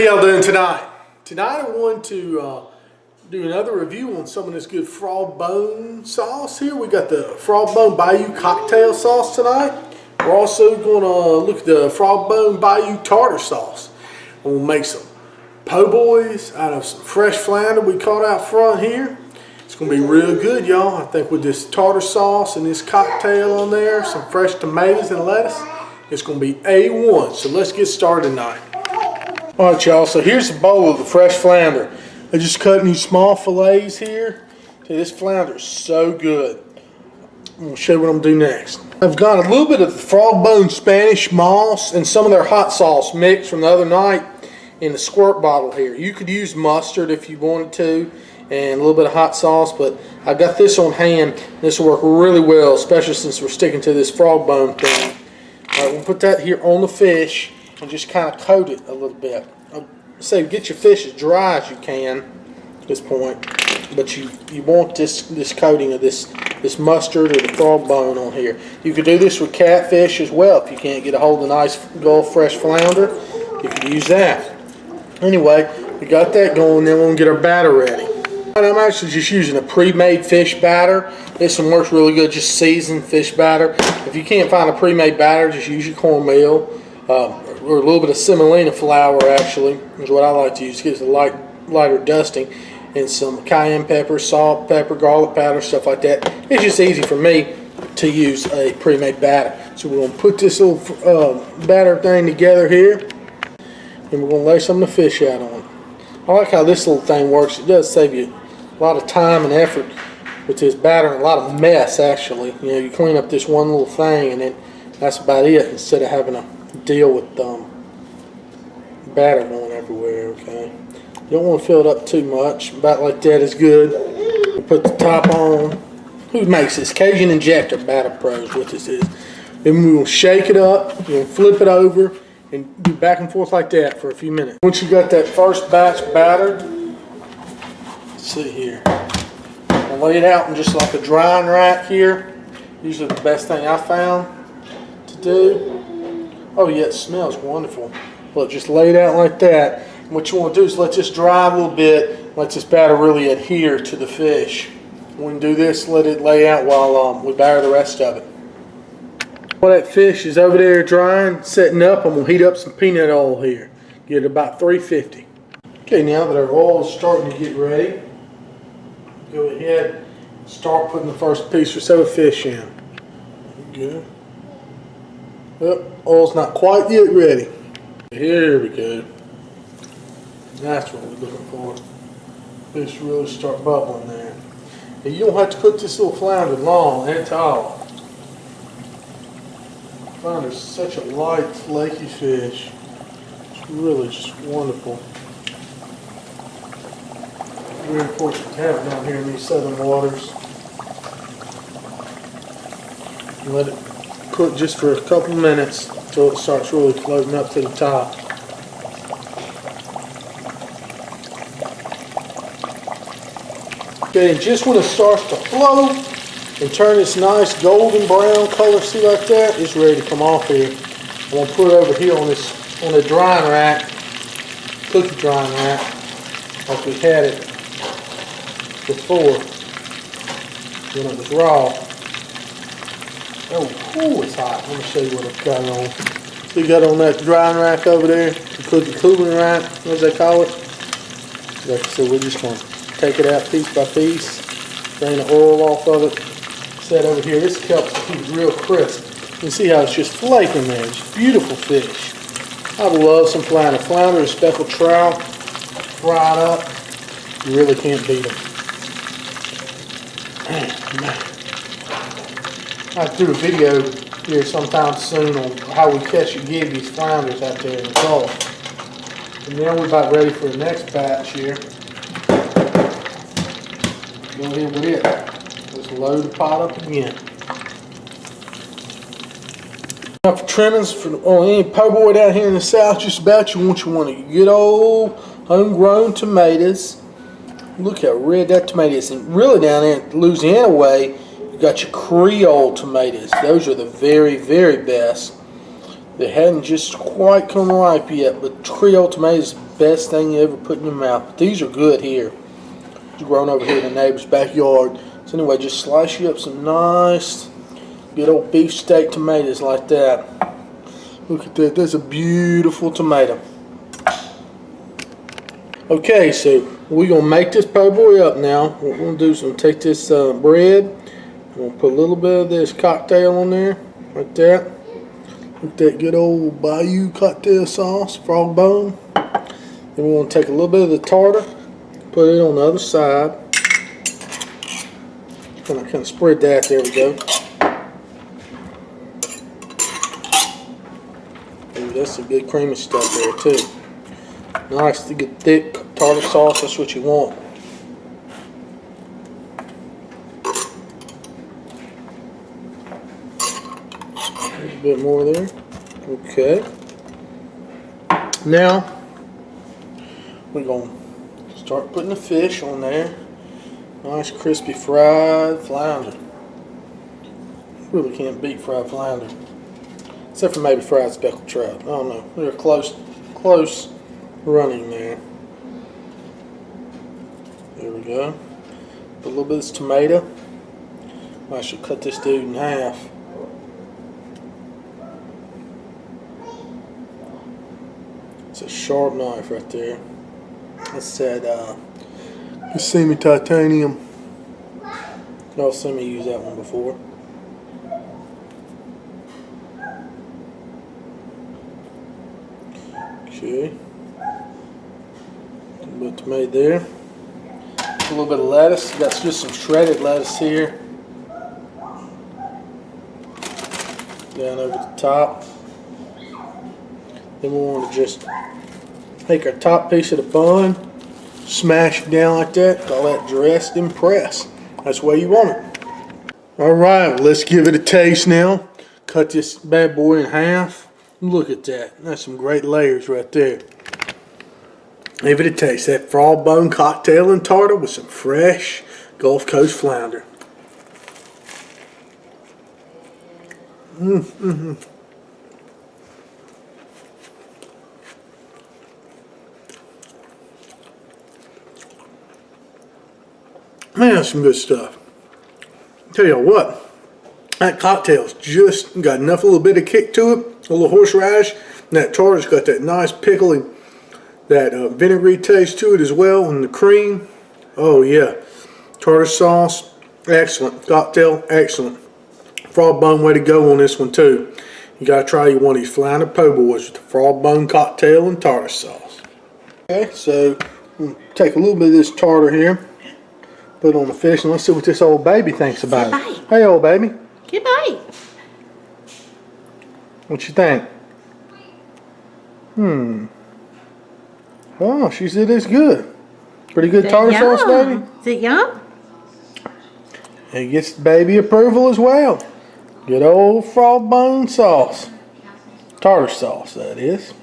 How y'all doing tonight? Tonight I want to do another review on some of this good frog bone sauce here. We got the frog bone Bayou cocktail sauce tonight. We're also going to look at the frog bone Bayou tartar sauce. We'll make some po' boys out of some fresh flounder we caught out front here. It's going to be real good, y'all. I think with this tartar sauce and this cocktail on there, some fresh tomatoes and lettuce, it's going to be A1. So let's get started tonight. Alright, y'all, so here's a bowl of the fresh flounder. I just cut these small fillets here. See, this flounder is so good. I'm going to show you what I'm going to do next. I've got a little bit of the frog bone Spanish moss and some of their hot sauce mixed from the other night in the squirt bottle here. You could use mustard if you wanted to and a little bit of hot sauce, but I got this on hand. This will work really well, especially since we're sticking to this frog bone thing. Alright, we'll put that here on the fish and just kind of coat it a little bit. Say get your fish as dry as you can at this point, but you want this coating of this mustard or the frog bone on here. You could do this with catfish as well if you can't get a hold of a nice Gulf fresh flounder. You could use that. Anyway, we got that going. Then we're gonna get our batter ready. I'm actually just using a pre-made fish batter. This one works really good, just seasoned fish batter. If you can't find a pre-made batter, just use your cornmeal. Or a little bit of semolina flour, actually, is what I like to use. It gives a lighter dusting, and some cayenne pepper, salt, pepper, garlic powder, stuff like that. It's just easy for me to use a pre-made batter. So we're going to put this little batter thing together here, and we're going to lay some of the fish out on it. I like how this little thing works. It does save you a lot of time and effort with this batter and a lot of mess, actually. You know, you clean up this one little thing, and then that's about it, instead of having to deal with batter going everywhere. Okay, you don't want to fill it up too much. About like that is good. We'll put the top on. Who makes this? Cajun Injector Batter Pros, what this is. Then we will shake it up, we'll flip it over, and do back and forth like that for a few minutes. Once you got that first batch battered, let's see here. I'll lay it out in just like a drying rack here. Usually the best thing I found to do. Oh yeah, it smells wonderful. Look, just lay it out like that. And what you want to do is let this dry a little bit. Let this batter really adhere to the fish. When we do this, let it lay out while we batter the rest of it. While that fish is over there drying, setting up, I'm going to heat up some peanut oil here. Get it about 350. Okay, now that our oil is starting to get ready, go ahead and start putting the first piece or so of fish in. Good. Well, oil's not quite yet ready. Here we go. That's what we're looking for. Fish really start bubbling there. And you don't have to cook this little flounder long at all. Flounder's such a light, flaky fish. It's really just wonderful. Very important to have it down here in these southern waters. Let it cook just for a couple minutes until it starts really floating up to the top. Okay, and just when it starts to float and turn this nice golden brown color, see like that, it's ready to come off here. I'm going to put it over here on the drying rack, cookie drying rack, like we had it before when it was raw. Oh, it's hot. Let me show you what I've got on. So you got on that drying rack over there, the cookie cooling rack, what they call it. So we're just going to take it out piece by piece, drain the oil off of it, set over here. This helps to keep it real crisp. You can see how it's just flaking there. It's beautiful fish. I love some flounder. Flounder and speckled trout, fried up. You really can't beat them. Man. I'll do a video here sometime soon on how we catch and give these flounders out there in the Gulf. And now we're about ready for the next batch here. Go ahead with it. Let's load the pot up again. Now for trimmings on any po' boy down here in the South, just about you want to good old homegrown tomatoes. Look how red that tomato is. And really down there in Louisiana way, you got your Creole tomatoes. Those are the very, very best. They hadn't just quite come ripe yet, but Creole tomatoes best thing you ever put in your mouth. But these are good here. It's grown over here in the neighbor's backyard. So anyway, just slice you up some nice, good old beefsteak tomatoes like that. Look at that. That's a beautiful tomato. Okay, so we're going to make this po' boy up now. What we're going to do is we're going to take this bread. We're going to put a little bit of this cocktail on there, like that. With that good old Bayou cocktail sauce, frog bone. Then we're going to take a little bit of the tartar, put it on the other side. Kind of spread that. There we go. Ooh, that's some good creamy stuff there too. Nice to get thick tartar sauce. That's what you want. A little bit more there. Okay. Now we're going to start putting the fish on there. Nice crispy fried flounder. Really can't beat fried flounder. Except for maybe fried speckled trout. I don't know. They're close running there. There we go. Put a little bit of this tomato. I should cut this dude in half. It's a sharp knife right there. That's that semi-titanium. Y'all seen me use that one before. Okay. A little bit of tomato there. A little bit of lettuce. Got just some shredded lettuce here. Down over the top. Then we want to just take our top piece of the bun, smash it down like that, call that dressed and pressed. That's the way you want it. Alright, let's give it a taste now. Cut this bad boy in half. Look at that. That's some great layers right there. Give it a taste. That frog bone cocktail and tartar with some fresh Gulf Coast flounder. Man, that's some good stuff. Tell you what, that cocktail's just got enough, a little bit of kick to it, a little horseradish, and that tartar's got that nice pickly, that vinegary taste to it as well, and the cream. Oh yeah, tartar sauce, excellent. Cocktail, excellent. Frog bone, way to go on this one too. You gotta try one of these Flounder Poboys with the frog bone cocktail and tartar sauce. Okay, so we'll take a little bit of this tartar here. Put it on the fish and let's see what this old baby thinks about it. Hey, old baby. Good bite. What you think? Oh, she said it's good. Pretty good tartar sauce, baby. Is it yum? And it gets baby approval as well. Good old frog bone sauce. Tartar sauce, that is.